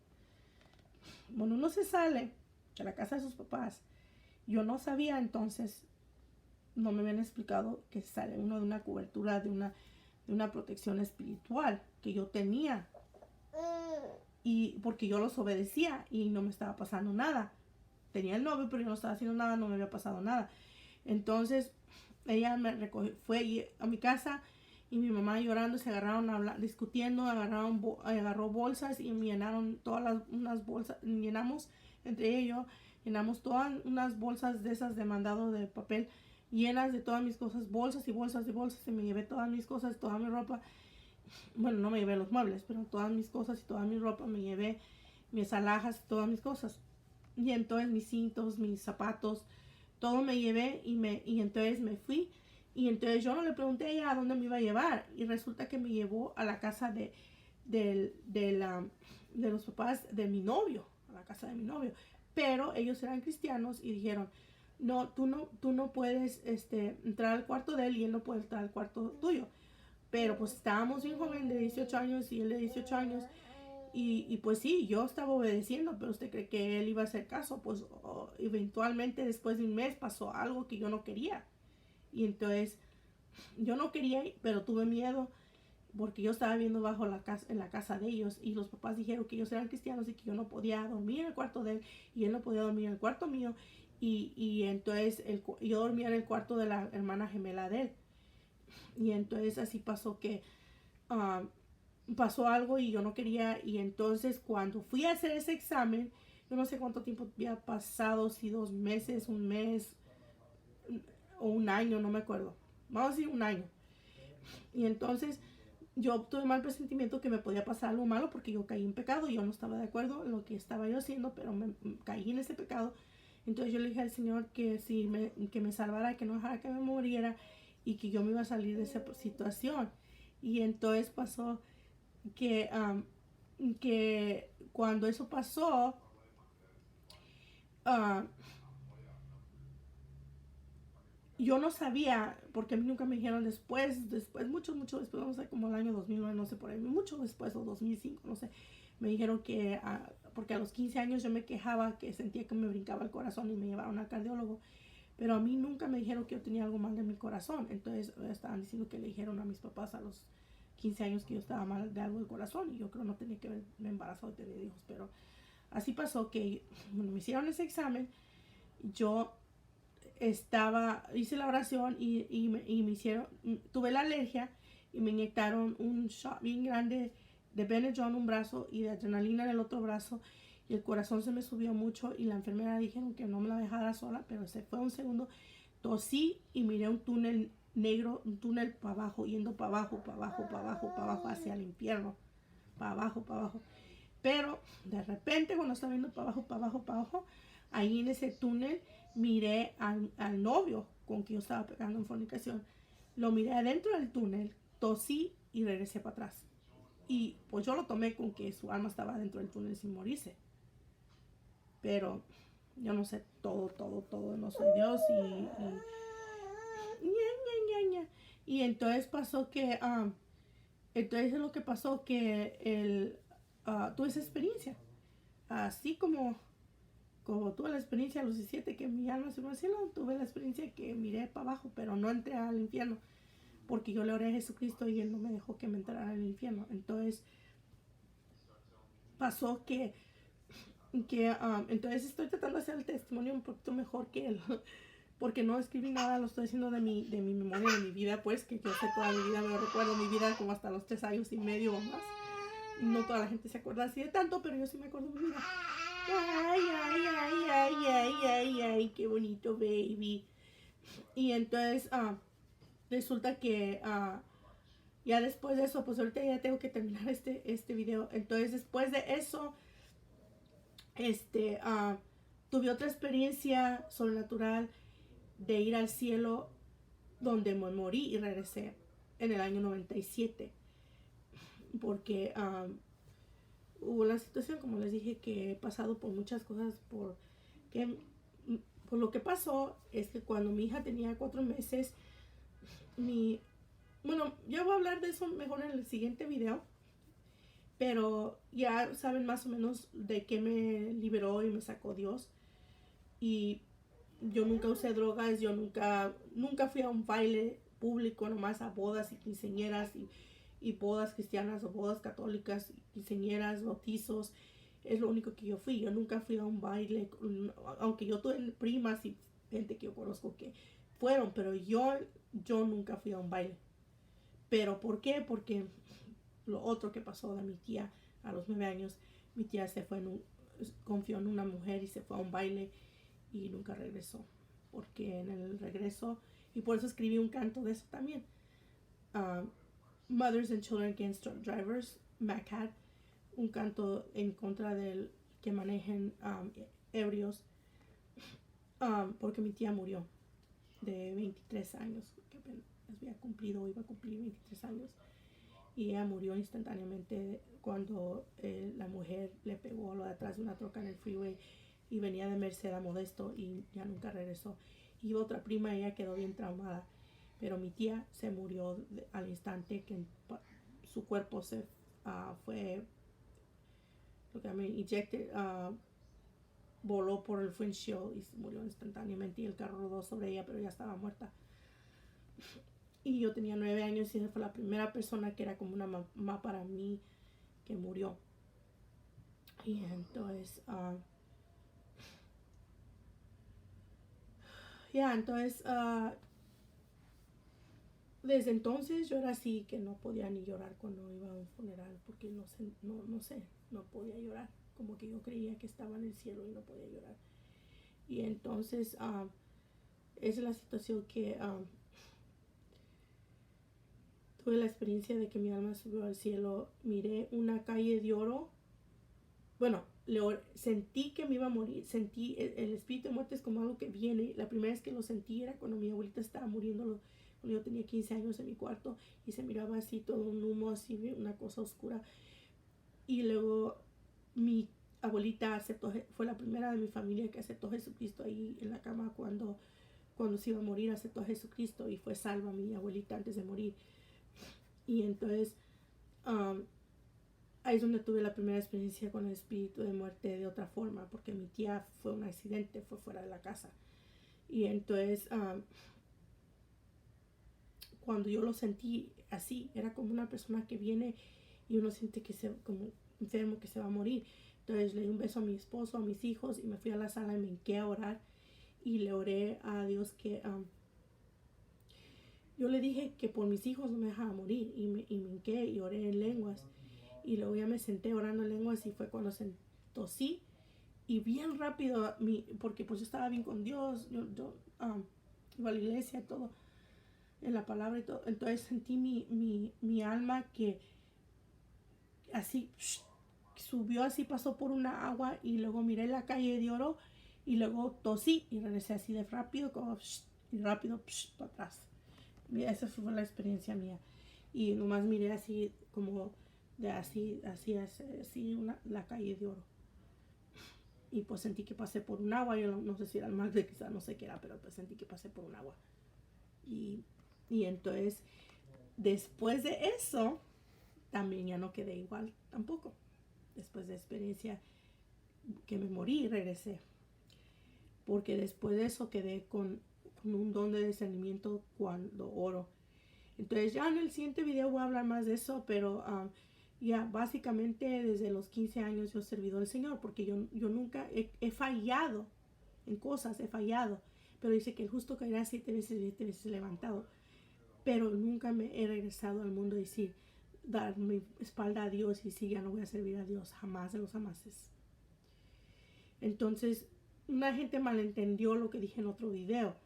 Bueno, uno se sale de la casa de sus papás. Yo no sabía entonces, no me habían explicado que sale uno de una cobertura, de una protección espiritual que yo tenía. Y porque yo los obedecía y no me estaba pasando nada. Tenía el novio, pero yo no estaba haciendo nada, no me había pasado nada. Entonces, ella me recogió, fue a mi casa y mi mamá llorando, se agarraron discutiendo, agarró bolsas y me llenaron unas bolsas, llenamos, entre ellos, llenamos todas unas bolsas de esas de mandado de papel llenas de todas mis cosas, bolsas y bolsas y bolsas, y me llevé todas mis cosas, toda mi ropa. Bueno, no me llevé los muebles, pero todas mis cosas y toda mi ropa, me llevé mis alhajas y todas mis cosas. Y entonces mis cintos, mis zapatos, todo me llevé y entonces me fui. Y entonces yo no le pregunté a ella a dónde me iba a llevar. Y resulta que me llevó a la casa de los papás de mi novio, a la casa de mi novio. Pero ellos eran cristianos y dijeron, no, tú no puedes entrar al cuarto de él y él no puede entrar al cuarto tuyo. Pero pues estábamos bien jóvenes de 18 años y él de 18 años. Y pues sí, yo estaba obedeciendo, pero usted cree que él iba a hacer caso. Pues eventualmente después de un mes pasó algo que yo no quería. Y entonces yo no quería, pero tuve miedo porque yo estaba viendo bajo la casa, en la casa de ellos, y los papás dijeron que ellos eran cristianos y que yo no podía dormir en el cuarto de él y él no podía dormir en el cuarto mío. Y entonces yo dormía en el cuarto de la hermana gemela de él. Y entonces así pasó que uh, pasó algo y yo no quería. Y entonces cuando fui a hacer ese examen, yo no sé cuánto tiempo había pasado, si 2 meses, un mes o un año, no me acuerdo. Vamos a decir un año. Y entonces yo tuve mal presentimiento que me podía pasar algo malo porque yo caí en pecado. Yo no estaba de acuerdo en lo que estaba yo haciendo, pero caí en ese pecado. Entonces yo le dije al Señor que que me salvara, que no dejara que me muriera y que yo me iba a salir de esa situación. Y entonces pasó que, que cuando eso pasó, uh, yo no sabía, porque a mí nunca me dijeron después, mucho después, no sé, como el año 2009, no sé, por ahí, mucho después, o 2005, no sé, me dijeron que, porque a los 15 años yo me quejaba, que sentía que me brincaba el corazón y me llevaron al cardiólogo, pero a mí nunca me dijeron que yo tenía algo mal de mi corazón. Entonces estaban diciendo que le dijeron a mis papás a los 15 años que yo estaba mal de algo del corazón, y yo creo no tenía que ver, me embarazó de tener hijos, pero así pasó que cuando me hicieron ese examen, yo hice la oración y me hicieron, tuve la alergia y me inyectaron un shot bien grande de Benadryl en un brazo y de adrenalina en el otro brazo, y el corazón se me subió mucho y la enfermera dijeron que no me la dejara sola, pero se fue un segundo, tosí y miré un túnel negro, un túnel para abajo, yendo para abajo, para abajo, para abajo, para abajo, hacia el infierno, para abajo, para abajo. Pero de repente cuando estaba viendo para abajo, para abajo, para abajo, ahí en ese túnel miré al novio con quien yo estaba pegando en fornicación. Lo miré adentro del túnel, tosí y regresé para atrás. Y pues yo lo tomé con que su alma estaba dentro del túnel sin morirse. Pero yo no sé todo, no soy Dios y entonces pasó que, entonces lo que pasó que tuve esa experiencia. Así como tuve la experiencia a los 17 que mi alma se me vaciló, tuve la experiencia que miré para abajo, pero no entré al infierno, porque yo le oré a Jesucristo y Él no me dejó que me entrara al infierno. Entonces pasó que entonces estoy tratando de hacer el testimonio un poquito mejor que Él, porque no escribí nada, lo estoy haciendo de mi memoria, de mi vida, pues que yo sé toda mi vida, me recuerdo mi vida como hasta los 3 años y medio o más. No toda la gente se acuerda así de tanto, pero yo sí me acuerdo de mi vida. Ay, qué bonito, baby. Y entonces resulta que ya después de eso, pues ahorita ya tengo que terminar este video. Entonces después de eso, tuve otra experiencia sobrenatural de ir al cielo, donde me morí y regresé en el año 97. Porque hubo la situación, como les dije, que he pasado por muchas cosas. Por lo que pasó es que cuando mi hija tenía 4 meses, bueno, yo voy a hablar de eso mejor en el siguiente video, pero ya saben más o menos de qué me liberó y me sacó Dios. Y yo nunca usé drogas, yo nunca fui a un baile público, nomás a bodas y quinceañeras y bodas cristianas o bodas católicas, quinceañeras, bautizos. Es lo único que yo fui. Yo nunca fui a un baile, aunque yo tuve primas y gente que yo conozco que fueron, pero yo nunca fui a un baile. ¿Pero por qué? Porque lo otro que pasó de mi tía a los 9 años, mi tía confió en una mujer y se fue a un baile y nunca regresó. Porque en el regreso, y por eso escribí un canto de eso también, Mothers and Children Against Drunk Drivers, MACAD, un canto en contra del que manejen ebrios, porque mi tía murió de 23 años, que iba a cumplir 23 años, y ella murió instantáneamente cuando la mujer le pegó lo de atrás de una troca en el freeway y venía de Merced a Modesto y ya nunca regresó. Y otra prima, ella quedó bien traumada, pero mi tía se murió al instante que su cuerpo se fue lo que me inyecté, voló por el windshield y se murió instantáneamente y el carro rodó sobre ella, pero ya estaba muerta. Y yo tenía 9 años y esa fue la primera persona que era como una mamá para mí que murió. Y entonces, desde entonces yo era así que no podía ni llorar cuando iba a un funeral porque no sé, no podía llorar. Como que yo creía que estaba en el cielo y no podía llorar. Y entonces, esa es la situación que tuve la experiencia de que mi alma subió al cielo. Miré una calle de oro. Bueno, sentí que me iba a morir. Sentí el espíritu de muerte es como algo que viene. La primera vez que lo sentí era cuando mi abuelita estaba muriendo. Cuando yo tenía 15 años en mi cuarto y se miraba así todo un humo, así una cosa oscura. Y luego mi abuelita fue la primera de mi familia que aceptó a Jesucristo ahí en la cama cuando se iba a morir. Aceptó a Jesucristo y fue salva mi abuelita antes de morir. Y entonces ahí es donde tuve la primera experiencia con el espíritu de muerte de otra forma, porque mi tía fue un accidente, fue fuera de la casa. Y entonces cuando yo lo sentí así, era como una persona que viene y uno siente que como enfermo, que se va a morir. Entonces le di un beso a mi esposo, a mis hijos, y me fui a la sala y me hinqué a orar. Y le oré a Dios que yo le dije que por mis hijos no me dejaba morir. Y me hinqué y oré en lenguas. Y luego ya me senté orando en lenguas y fue cuando tosí. Y bien rápido, porque pues yo estaba bien con Dios, yo iba a la iglesia y todo, en la palabra y todo. Entonces sentí mi alma que así subió, así pasó por una agua y luego miré la calle de oro y luego tosí y regresé así de rápido, como y rápido para atrás. Esa fue la experiencia mía. Y nomás miré así como de así la calle de oro. Y pues sentí que pasé por un agua. Yo no sé si era el mar de quizás, no sé qué era, pero pues sentí que pasé por un agua. Y entonces, después de eso, también ya no quedé igual tampoco. Después de experiencia que me morí y regresé. Porque después de eso quedé con un don de discernimiento cuando oro. Entonces ya en el siguiente video voy a hablar más de eso, pero ya básicamente desde los 15 años yo he servido al Señor, porque yo nunca he fallado en cosas, he fallado. Pero dice que el justo caerá 7 veces levantado. Pero nunca me he regresado al mundo y decir, dar mi espalda a Dios y decir, ya no voy a servir a Dios, jamás de los jamases. Entonces, una gente malentendió lo que dije en otro video.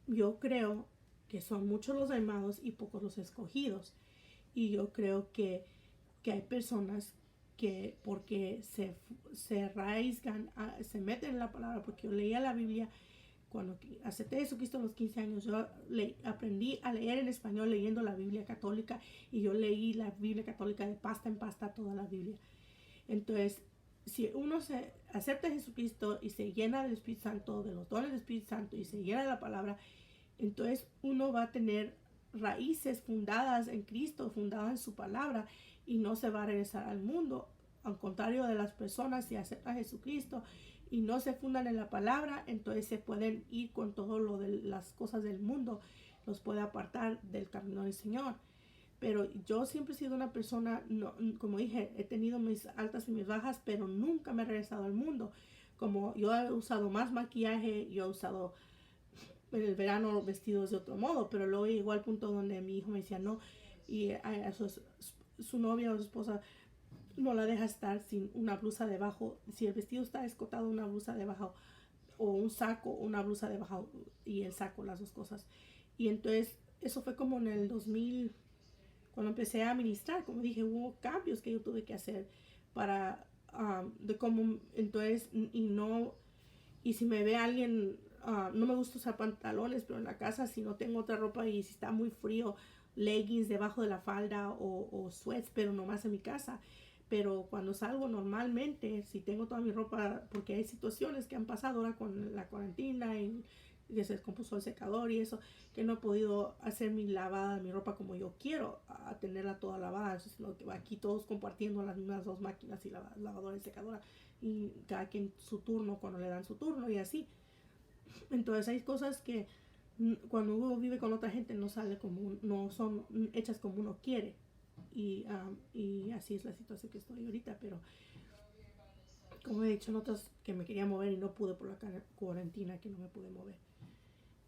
Yo creo que son muchos los llamados y pocos los escogidos. Y yo creo que hay personas que porque se arraigan, se meten en la palabra, porque yo leía la Biblia. Cuando acepté a Jesucristo a los 15 años, yo aprendí a leer en español leyendo la Biblia católica, y yo leí la Biblia católica de pasta en pasta, toda la Biblia. Entonces, si uno se acepta a Jesucristo y se llena del Espíritu Santo, de los dones del Espíritu Santo, y se llena de la palabra, entonces uno va a tener raíces fundadas en Cristo, fundadas en su palabra, y no se va a regresar al mundo. Al contrario de las personas, si aceptan a Jesucristo y no se fundan en la palabra, entonces se pueden ir con todo lo de las cosas del mundo, los puede apartar del camino del Señor. Pero yo siempre he sido una persona, no, como dije, he tenido mis altas y mis bajas, pero nunca me he regresado al mundo. Como yo he usado más maquillaje, yo he usado en el verano vestidos de otro modo, pero luego llegó al punto donde mi hijo me decía no, y a su novia o su esposa no la deja estar sin una blusa debajo. Si el vestido está escotado, una blusa debajo, o un saco, una blusa debajo y el saco, las dos cosas. Y entonces eso fue como en el 2000, cuando empecé a ministrar. Como dije, hubo cambios que yo tuve que hacer para de cómo entonces y si me ve alguien, no me gusta usar pantalones, pero en la casa si no tengo otra ropa y si está muy frío, leggings debajo de la falda o sweats, pero nomás en mi casa. Pero cuando salgo normalmente, si tengo toda mi ropa, porque hay situaciones que han pasado ahora con la cuarentena y que se descompuso el secador y eso, que no he podido hacer mi lavada de mi ropa como yo quiero, a tenerla toda lavada, sino que aquí todos compartiendo las mismas dos máquinas y lavadora y secadora, y cada quien su turno cuando le dan su turno y así. Entonces hay cosas que cuando uno vive con otra gente no sale como no son hechas como uno quiere, y así es la situación que estoy ahorita. Pero como he dicho en otras que me quería mover y no pude por la cuarentena, que no me pude mover,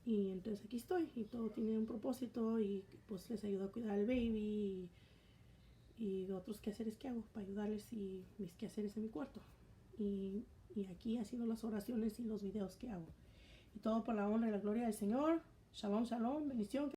y entonces aquí estoy y todo tiene un propósito, y pues les ayudo a cuidar al baby y otros quehaceres que hago para ayudarles, y mis quehaceres en mi cuarto, y aquí haciendo las oraciones y los videos que hago, y todo por la honra y la gloria del Señor. Shalom, shalom, bendición.